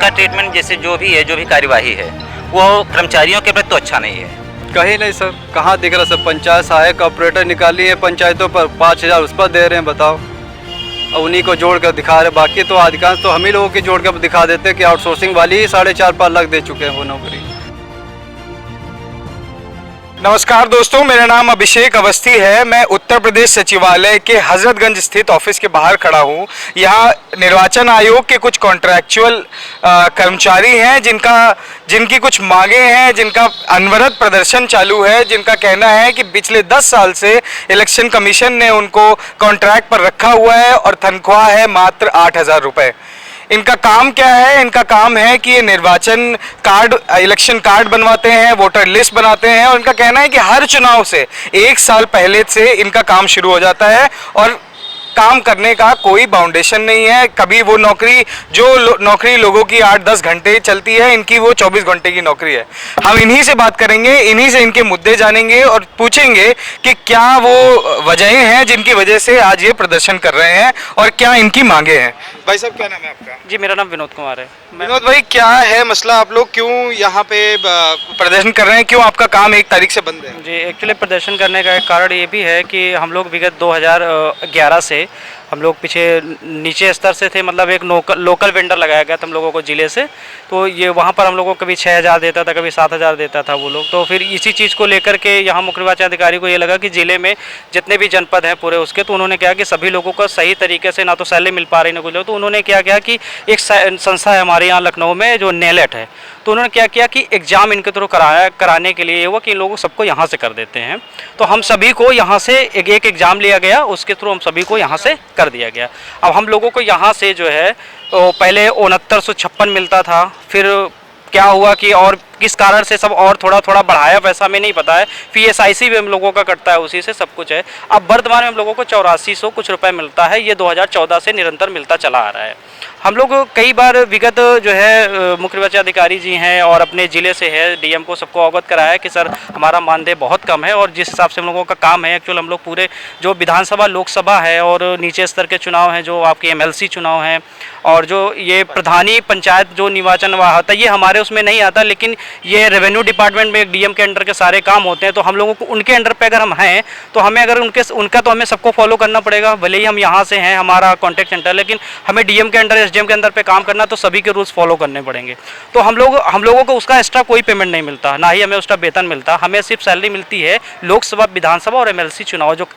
उनका ट्रीटमेंट जैसे जो भी कार्यवाही है वो कर्मचारियों के प्रति तो अच्छा नहीं है। कहीं नहीं सर, कहाँ दिख रहा सर। पंचायत सहायक ऑपरेटर निकाली है पंचायतों पर, 5,000 उस पर दे रहे हैं, बताओ। और उन्हीं को जोड़ कर दिखा रहे, बाकी तो अधिकांश तो हम ही लोगों की जोड़ कर दिखा देते कि आउटसोर्सिंग वाली ही 4.5-5 लाख दे चुके हैं वो नौकरी। नमस्कार दोस्तों, मेरा नाम अभिषेक अवस्थी है। मैं उत्तर प्रदेश सचिवालय के हजरतगंज स्थित ऑफिस के बाहर खड़ा हूँ। यहाँ निर्वाचन आयोग के कुछ कॉन्ट्रैक्चुअल कर्मचारी हैं जिनकी कुछ मांगे हैं, जिनका अनवरत प्रदर्शन चालू है, जिनका कहना है कि पिछले 10 साल से इलेक्शन कमीशन ने उनको कॉन्ट्रैक्ट पर रखा हुआ है और तनख्वाह है मात्र 8,000 रुपये। इनका काम क्या है? इनका काम है कि ये निर्वाचन कार्ड, इलेक्शन कार्ड बनवाते हैं, वोटर लिस्ट बनाते हैं, और इनका कहना है कि हर चुनाव से 1 साल पहले से इनका काम शुरू हो जाता है और काम करने का कोई बाउंडेशन नहीं है। कभी वो नौकरी नौकरी लोगों की 8-10 घंटे चलती है, इनकी वो 24 घंटे की नौकरी है। हम इन्हीं से बात करेंगे, इन्हीं से इनके मुद्दे जानेंगे और पूछेंगे कि क्या वो वजहें हैं जिनकी वजह से आज ये प्रदर्शन कर रहे हैं और क्या इनकी मांगे हैं। भाई साहब, क्या नाम है आपका? जी, मेरा नाम विनोद कुमार है। विनोद भाई, क्या है मसला? आप लोग क्यों यहाँ पे प्रदर्शन कर रहे हैं? क्यों आपका काम 1 तारीख से बंद है? जी, एक्चुअली प्रदर्शन करने का एक कारण ये भी है कि हम लोग विगत 2011 से हम लोग पीछे नीचे स्तर से थे, मतलब एक लोकल वेंडर लगाया गया था हम लोगों को ज़िले से। तो ये वहाँ पर हम लोगों को कभी 6,000 देता था, कभी 7,000 देता था वो लोग। तो फिर इसी चीज़ को लेकर के यहाँ मुख्य निर्वाचन अधिकारी को ये लगा कि ज़िले में जितने भी जनपद हैं पूरे उसके, तो उन्होंने क्या कि सभी लोगों को सही तरीके से ना तो सैलरी मिल पा रही ना कुछ। तो उन्होंने क्या किया कि एक संस्था है हमारे यहाँ लखनऊ में जो नेलेट है, तो उन्होंने क्या किया कि एग्ज़ाम इनके थ्रू कराने के लिए ये हुआ कि इन लोगों सबको यहाँ से कर देते हैं। तो हम सभी को यहाँ से एक एग्ज़ाम लिया गया, उसके थ्रू हम सभी को यहाँ से कर दिया गया। अब हम लोगों को यहाँ से जो है पहले 6956 मिलता था, फिर क्या हुआ कि और किस कारण से सब और थोड़ा थोड़ा बढ़ाया, वैसा हमें नहीं पता है। PSIC भी हम लोगों का कटता है, उसी से सब कुछ है। अब वर्तमान में हम लोगों को 8400 कुछ रुपए मिलता है, ये 2014 से निरंतर मिलता चला आ रहा है। हम लोग कई बार विगत जो है मुख्य निर्वाचन अधिकारी जी हैं और अपने ज़िले से है DM को सबको अवगत कराया है कि सर हमारा मानदेय बहुत कम है, और जिस हिसाब से हम लोगों का काम है एक्चुअल हम लोग पूरे जो विधानसभा लोकसभा है और नीचे स्तर के चुनाव हैं, जो आपके MLC चुनाव हैं और जो ये प्रधानी पंचायत जो निर्वाचन होता है, ये हमारे उसमें नहीं आता, लेकिन ये रेवेन्यू डिपार्टमेंट में एक DM के अंडर के सारे काम होते हैं। तो हम लोगों को उनके अंडर पे अगर हम हैं तो हमें अगर उनका तो हमें सबको फॉलो करना पड़ेगा। भले ही हम यहाँ से हैं, हमारा कॉन्टैक्ट सेंटर, लेकिन हमें DM के अंडर SDM के अंदर पे काम करना, तो सभी के रूल्स फॉलो करने पड़ेंगे। तो हम लोगों को उसका एक्स्ट्रा कोई पेमेंट नहीं मिलता, ना ही हमें उसका वेतन मिलता। हमें सिर्फ सैलरी मिलती है लोकसभा, विधानसभा और MLC चुनाव जो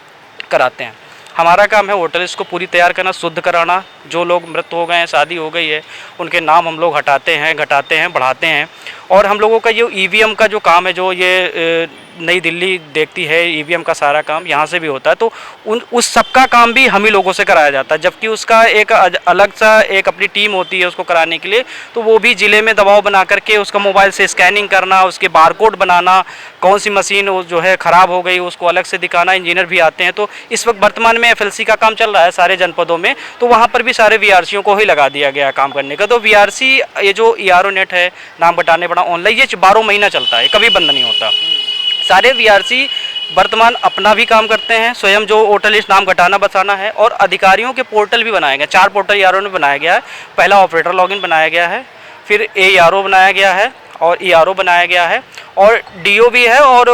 कराते हैं। हमारा काम है वोटर लिस्ट को पूरी तैयार करना, शुद्ध कराना। जो लोग मृत हो गए हैं, शादी हो गई है, उनके नाम हम लोग हटाते हैं, घटाते हैं, बढ़ाते हैं। और हम लोगों का ये EVM का जो काम है, जो ये नई दिल्ली देखती है EVM का सारा काम यहाँ से भी होता है, तो उस सब का काम भी हम ही लोगों से कराया जाता है। जबकि उसका एक अलग सा एक अपनी टीम होती है उसको कराने के लिए, तो वो भी ज़िले में दबाव बना करके उसका मोबाइल से स्कैनिंग करना, उसके बारकोड बनाना, कौन सी मशीन जो है ख़राब हो गई उसको अलग से दिखाना, इंजीनियर भी आते हैं। तो इस वक्त वर्तमान में FLC का काम चल रहा है सारे जनपदों में, तो वहाँ पर भी सारे VRCओं को ही लगा दिया गया काम करने का। तो VRC ये जो ERO नेट है, नाम बटाने बड़ा ऑनलाइन, ये 12 महीना चलता है, कभी बंद नहीं होता। सारे VRC वर्तमान अपना भी काम करते हैं, स्वयं जो वोटर लिस्ट नाम घटाना बसाना है, और अधिकारियों के पोर्टल भी बनाए गए। 4 पोर्टल ERO ने बनाया गया है। पहला ऑपरेटर लॉगिन बनाया गया है, फिर ARO बनाया गया है और ERO बनाया गया है, और DO भी है और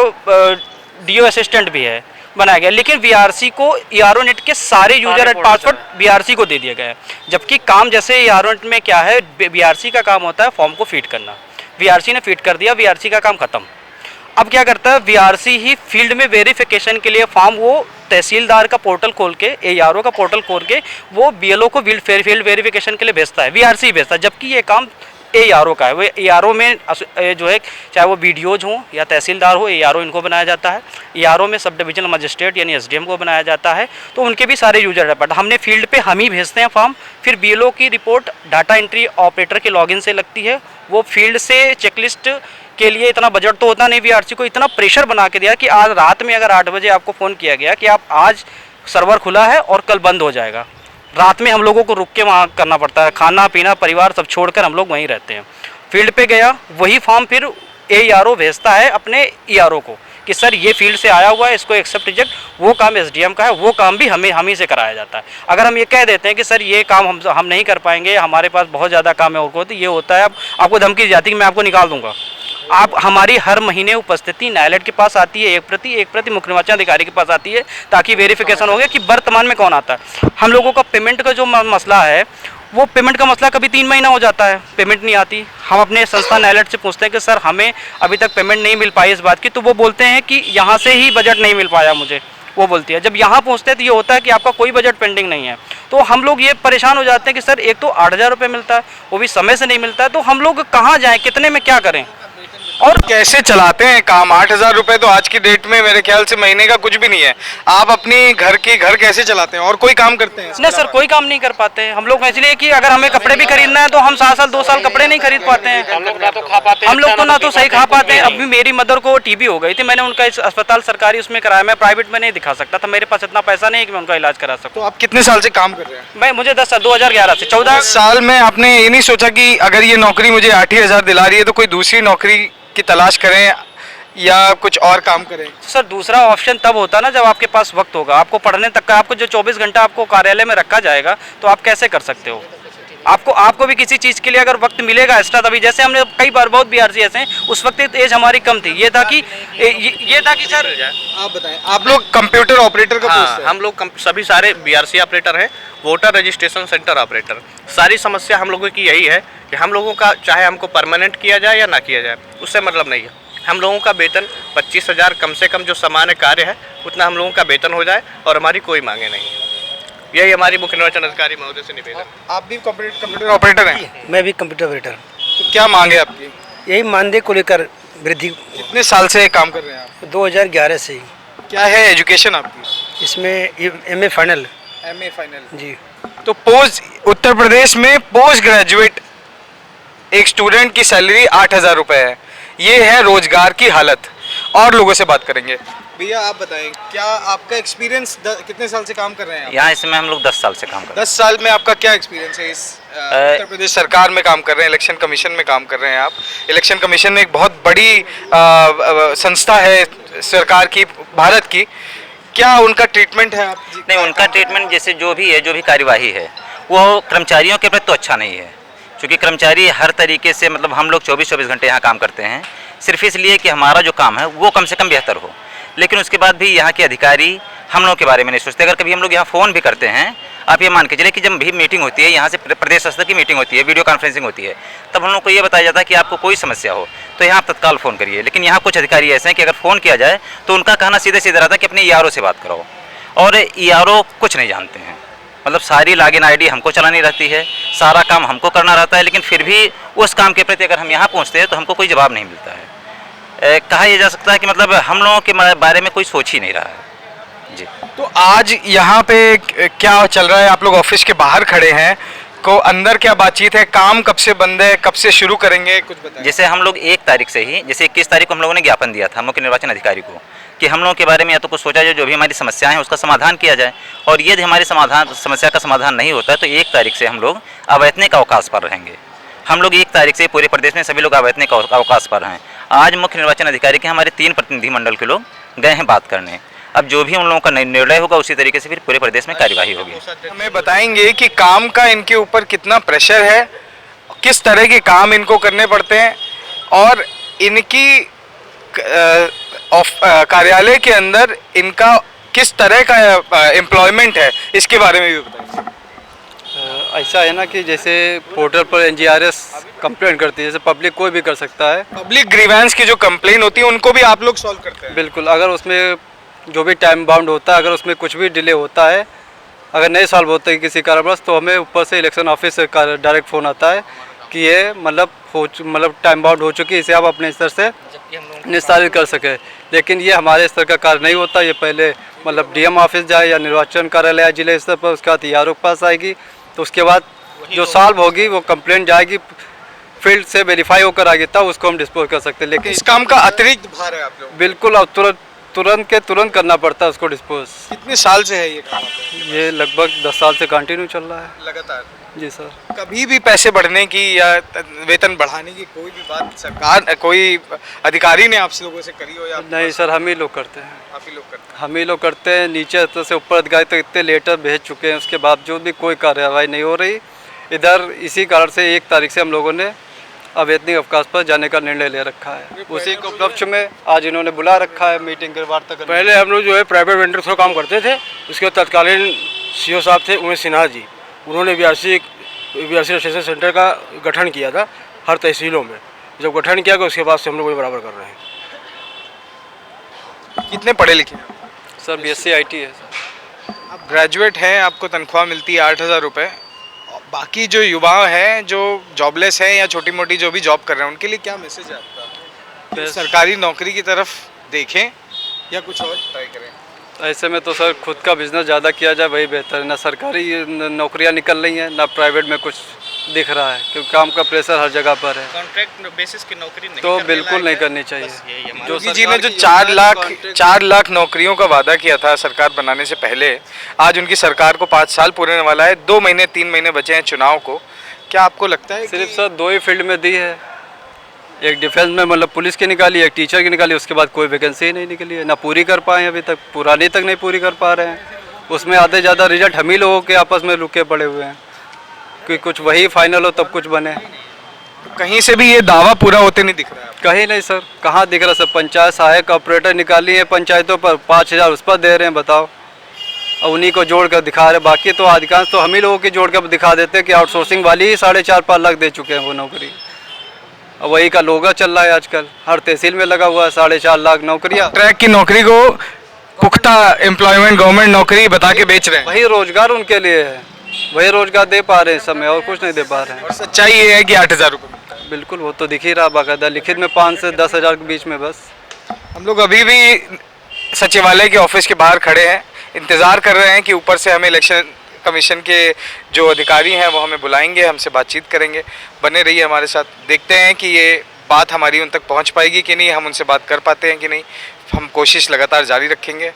DO असिस्टेंट भी है बनाया गया। लेकिन VRC को ERO नेट के सारे यूजर एंड पासवर्ड VRC को दे दिया गया है। जबकि काम जैसे ERO नेट में क्या है, VRC का काम होता है फॉर्म को फीड करना, VRC ने फीड कर दिया, VRC का काम खत्म। अब क्या करता है VRC ही फील्ड में वेरिफिकेशन के लिए फॉर्म वो तहसीलदार का पोर्टल खोल के, ARO का पोर्टल खोल के वो BLO को फील्ड वेरिफिकेशन के लिए भेजता है, VRC ही भेजता है। जबकि ये काम ARO का है। वो ARO में जो है चाहे वो BDOज हों या तहसीलदार हो, ARO इनको बनाया जाता है। ARO में सब डिविजनल मजिस्ट्रेट यानी SDM को बनाया जाता है। तो उनके भी सारे यूजर है, बट हमने फील्ड पे हम ही भेजते हैं फॉर्म। फिर BLO की रिपोर्ट डाटा एंट्री ऑपरेटर के लॉगिन से लगती है। वो फील्ड से चेकलिस्ट के लिए इतना बजट तो होता नहीं, VRC को इतना प्रेशर बना के दिया कि आज रात में अगर 8 बजे आपको फ़ोन किया गया कि आप आज सर्वर खुला है और कल बंद हो जाएगा, रात में हम लोगों को रुक के वहाँ करना पड़ता है। खाना पीना परिवार सब छोड़कर हम लोग वहीं रहते हैं। फील्ड पे गया, वही फॉर्म फिर ARO भेजता है अपने ERO को कि सर ये फील्ड से आया हुआ है, इसको एक्सेप्ट रिजेक्ट, वो काम एसडीएम का है, वो काम भी हम ही से कराया जाता है। अगर हम ये कह देते हैं कि सर ये काम हम नहीं कर पाएंगे, हमारे पास बहुत ज़्यादा काम है और को, तो ये होता है अब आपको धमकी दी जाती है कि मैं आपको निकाल दूंगा। आप हमारी हर महीने उपस्थिति न्यायालय के पास आती है, एक प्रति मुख्य निर्वाचन अधिकारी के पास आती है, ताकि वेरिफिकेशन हो गया कि वर्तमान में कौन आता है। हम लोगों का पेमेंट का जो मसला है, वो पेमेंट का मसला कभी 3 महीना हो जाता है, पेमेंट नहीं आती। हम अपने संस्था न्यायालय से पूछते हैं कि सर हमें अभी तक पेमेंट नहीं मिल पाई इस बात की, तो वो बोलते हैं कि यहाँ से ही बजट नहीं मिल पाया मुझे, वो बोलती है। जब यहाँ पहुँचते हैं तो ये होता है कि आपका कोई बजट पेंडिंग नहीं है। तो हम लोग ये परेशान हो जाते हैं कि सर एक तो 8,000 रुपये मिलता है, वो भी समय से नहीं मिलता है, तो हम लोग कहाँ जाएँ, कितने में क्या करें। और कैसे चलाते हैं काम? 8,000 रुपए तो आज की डेट में मेरे ख्याल से महीने का कुछ भी नहीं है। आप अपनी घर कैसे चलाते हैं और कोई काम करते हैं? नहीं सर, कोई काम नहीं कर पाते हैं हम लोग, इसलिए कि अगर हमें कपड़े भी खरीदना है तो हम 7 साल 2 साल कपड़े नहीं खरीद पाते हैं। हम लोग ना तो सही खा पाते हैं। अभी मेरी मदर को टीबी हो गई थी, मैंने उनका इस अस्पताल सरकारी उसमें कराया, मैं प्राइवेट में नहीं दिखा सकता था, मेरे पास इतना पैसा नहीं है कि मैं उनका इलाज करा सकूँ। तो आप कितने साल से काम कर रहे हैं? मुझे 2011 से 14 साल में आपने ये नहीं सोचा कि अगर ये नौकरी मुझे 8,000 दिला रही है तो कोई दूसरी नौकरी की तलाश करें या कुछ और काम करें? सर दूसरा ऑप्शन तब होता ना जब आपके पास वक्त होगा, आपको पढ़ने तक का, आपको जो 24 घंटा आपको कार्यालय में रखा जाएगा तो आप कैसे कर सकते हो? आपको भी किसी चीज़ के लिए अगर वक्त मिलेगा एक्स्ट्रा, तभी। जैसे हमने कई बार बहुत बीआरसी ऐसे हैं, उस वक्त एज हमारी कम थी, ये था कि सर आप बताएं, आप लोग कंप्यूटर ऑपरेटर का हाँ, हम लोग सभी सारे बीआरसी ऑपरेटर हैं, वोटर रजिस्ट्रेशन सेंटर ऑपरेटर। सारी समस्या हम लोगों की यही है कि हम लोगों का चाहे हमको परमानेंट किया जाए या ना किया जाए, उससे मतलब नहीं है। हम लोगों का वेतन 25,000 कम से कम जो सामान्य कार्य है उतना हम लोगों का वेतन हो जाए और हमारी कोई मांगे नहीं है। यही हमारी मुख्य निर्वाचन अधिकारी महोदय से निवेदन। आप भी कंप्यूटर ऑपरेटर हैं? मैं भी कंप्यूटर ऑपरेटर। तो क्या मांगे आपकी? यही मानदेय को लेकर वृद्धि। कितने साल से काम कर रहे हैं आप? 2011 से ही। क्या है एजुकेशन आपकी? इसमें MA फाइनल। MA फाइनल जी। तो उत्तर प्रदेश में पोस्ट ग्रेजुएट एक स्टूडेंट की सैलरी 8,000 रुपए है। ये है रोजगार की हालत। और लोगों से बात करेंगे। भैया आप बताएं, क्या आपका एक्सपीरियंस कितने साल से काम कर रहे हैं? यहाँ इसमें हम लोग 10 साल से काम कर रहे हैं। 10 साल में आपका क्या एक्सपीरियंस है? इस उत्तर प्रदेश सरकार में काम कर रहे हैं, इलेक्शन कमीशन में काम कर रहे हैं आप। इलेक्शन कमीशन एक बहुत बड़ी संस्था है सरकार की, भारत की। क्या उनका ट्रीटमेंट है? नहीं, उनका ट्रीटमेंट जैसे जो भी कार्यवाही है वो कर्मचारियों के प्रति तो अच्छा नहीं है, क्योंकि कर्मचारी हर तरीके से, मतलब हम लोग 24-24 घंटे यहाँ काम करते हैं सिर्फ इसलिए कि हमारा जो काम है वो कम से कम बेहतर हो। लेकिन उसके बाद भी यहाँ के अधिकारी हम लोगों के बारे में नहीं सोचते। अगर कभी हम लोग यहाँ फ़ोन भी करते हैं, आप ये मान के चलिए कि जब भी मीटिंग होती है, यहाँ से प्रदेश स्तर की मीटिंग होती है, वीडियो कॉन्फ्रेंसिंग होती है, तब हम लोग को ये बताया जाता है कि आपको कोई समस्या हो तो यहाँ आप तत्काल फ़ोन करिए। लेकिन यहाँ कुछ अधिकारी ऐसे हैं कि अगर फ़ोन किया जाए तो उनका कहना सीधे सीधे रहता है कि अपने ERO से बात करो, और ERO कुछ नहीं जानते हैं। मतलब सारी लॉगिन ID हमको चलानी रहती है, सारा काम हमको करना रहता है, लेकिन फिर भी उस काम के प्रति अगर हम यहाँ पहुँचते हैं तो हमको कोई जवाब नहीं मिलता है। कहा यह जा सकता है कि मतलब हम लोगों के बारे में कोई सोच ही नहीं रहा है जी। तो आज यहाँ पे क्या चल रहा है? आप लोग ऑफिस के बाहर खड़े हैं, को अंदर क्या बातचीत है? काम कब से बंद है, कब से शुरू करेंगे, कुछ बताएं। जैसे हम लोग 1 तारीख से ही, जैसे 21 तारीख को हम लोगों ने ज्ञापन दिया था मुख्य निर्वाचन अधिकारी को कि हम लोगों के बारे में या तो कुछ सोचा जाए, जो भी हमारी समस्याएं हैं उसका समाधान किया जाए, और यदि हमारी समस्या का समाधान नहीं होता है तो 1 तारीख से हम लोग अवैतनिक अवकाश पर रहेंगे। हम लोग 1 तारीख से पूरे प्रदेश में सभी लोग अवैतनिक अवकाश पर हैं। आज मुख्य निर्वाचन अधिकारी के हमारे 3 प्रतिनिधिमंडल के लोग गए हैं बात करने। अब जो भी उन लोगों का निर्णय होगा उसी तरीके से फिर पूरे प्रदेश में कार्यवाही होगी। हमें बताएंगे कि काम का इनके ऊपर कितना प्रेशर है, किस तरह के काम इनको करने पड़ते हैं, और इनकी कार्यालय के अंदर इनका किस तरह का एम्प्लॉयमेंट है, इसके बारे में भी बताएं। ऐसा है ना कि जैसे पोर्टल पर NGRS कंप्लेंट करती है, जैसे पब्लिक कोई भी कर सकता है। पब्लिक ग्रीवेंस की जो कंप्लेन होती है उनको भी आप लोग सॉल्व करते हैं? बिल्कुल। अगर उसमें जो भी टाइम बाउंड होता है, अगर उसमें कुछ भी डिले होता है, अगर नहीं सॉल्व होता है किसी कारणवश, तो हमें ऊपर से इलेक्शन ऑफिस से डायरेक्ट फ़ोन आता है कि ये मतलब टाइम बाउंड हो चुकी है, इसे आप अपने स्तर से निस्तारित कर सके। लेकिन ये हमारे स्तर का कार्य नहीं होता। ये पहले मतलब DM ऑफिस जाए या निर्वाचन कार्यालय जिले स्तर पर, उसके बाद ERO के पास आएगी, तो उसके बाद जो सॉल्व होगी वो कंप्लेंट जाएगी फील्ड से, वेरीफाई होकर आएगी, तब उसको हम डिस्पोज कर सकते हैं। लेकिन इस काम का अतिरिक्त भार है आप लोग? बिल्कुल। अब तुरंत तुरंत के तुरंत करना पड़ता है उसको डिस्पोज। कितने साल से है ये काम? ये लगभग 10 साल से कंटिन्यू चल रहा है। लगातार। जी सर। कभी भी पैसे बढ़ने की या वेतन बढ़ाने की कोई भी बात सरकार, कोई अधिकारी ने आपसे लोगों से करी हो या नहीं सर, हम ही लोग करते हैं। आप ही लोग करते हम ही लोग करते हैं। नीचे स्तर से ऊपर अधिकारी तक इतने लेटर भेज चुके हैं, उसके बावजूद भी कोई कार्रवाई नहीं हो रही। इधर इसी कारण से 1 तारीख से हम लोगों ने अवैतनिक अवकाश पर जाने का निर्णय ले रखा है। उसी के उपलक्ष्य में आज इन्होंने बुला रखा है मीटिंग के वार्ता करने। पहले हम लोग जो है प्राइवेट वेंडर थ्रू काम करते थे। उसके बाद तत्कालीन सीओ साहब थे उमेश सिन्हा जी, उन्होंने बीआरसी रजिस्ट्रेशन सेंटर का गठन किया था हर तहसीलों में। जब गठन किया गया उसके बाद से हम लोग वही बराबर कर रहे हैं। कितने पढ़े लिखे हैं? सर BSc IT है सर। आप ग्रेजुएट हैं, आपको तनख्वाह मिलती है 8,000 रुपये। बाकी जो युवा हैं जो जॉबलेस हैं या छोटी मोटी जो भी जॉब कर रहे हैं उनके लिए क्या मैसेज है आपका? कि सरकारी नौकरी की तरफ देखें या कुछ और ट्राई करें? ऐसे में तो सर खुद का बिजनेस ज़्यादा किया जाए वही बेहतर है। ना सरकारी नौकरियां निकल रही हैं, ना प्राइवेट में कुछ दिख रहा है, क्योंकि काम का प्रेशर हर जगह पर है। कॉन्ट्रैक्ट बेसिस की नौकरी नहीं तो करने बिल्कुल लायक नहीं है। करनी चाहिए। बस यही हमारा- जो योगी जी ने सरकार जो की 4 लाख नौकरियों का वादा किया था सरकार बनाने से पहले, आज उनकी सरकार को 5 साल पूरे होने वाला है। 2 महीने 3 महीने बचे हैं चुनाव को। क्या आपको लगता है सिर्फ सर 2 ही फील्ड में दी है। एक डिफेंस में मतलब पुलिस की निकाली, एक टीचर की निकाली, उसके बाद कोई वैकेंसी ही नहीं निकली है। ना पूरी कर पाए अभी तक, पुरानी तक नहीं पूरी कर पा रहे हैं। उसमें आधे ज़्यादा रिजल्ट हम ही लोगों के आपस में रुके पड़े हुए हैं कि कुछ वही फाइनल हो तब कुछ बने। कहीं से भी ये दावा पूरा होते नहीं दिख रहा है? कहीं नहीं सर, कहाँ दिख रहा सर। पंचायत सहायक ऑपरेटर निकाली है पंचायतों पर, 5,000 उस पर दे रहे हैं, बताओ। और उन्हीं को जोड़ कर दिखा रहे। बाकी तो अधिकांश तो हम ही लोगों की जोड़ कर दिखा देते हैं कि आउटसोर्सिंग वाली ही 4.5-5 लाख दे चुके हैं वो नौकरी। और वही का लोगा चल रहा है आजकल, हर तहसील में लगा हुआ है 4.5 लाख नौकरियाँ। ट्रैक की नौकरी को पुख्ता एम्प्लॉयमेंट गवर्नमेंट नौकरी बता के बेच रहे हैं। वही रोजगार उनके लिए है, वही रोजगार दे पा रहे हैं इस समय, और कुछ नहीं दे पा रहे हैं। और सच्चाई ये है कि 8,000 रुपये मिलता है। बिल्कुल, वो तो दिख ही रहा बाकायदा लिखित में 5 से 10,000 के बीच में बस। हम लोग अभी भी सचिवालय के ऑफिस के बाहर खड़े हैं, इंतज़ार कर रहे हैं कि ऊपर से हमें इलेक्शन कमीशन के जो अधिकारी हैं वो हमें बुलाएंगे, हमसे बातचीत करेंगे। बने रहिए हमारे साथ, देखते हैं कि ये बात हमारी उन तक पहुंच पाएगी कि नहीं, हम उनसे बात कर पाते हैं कि नहीं। हम कोशिश लगातार जारी रखेंगे।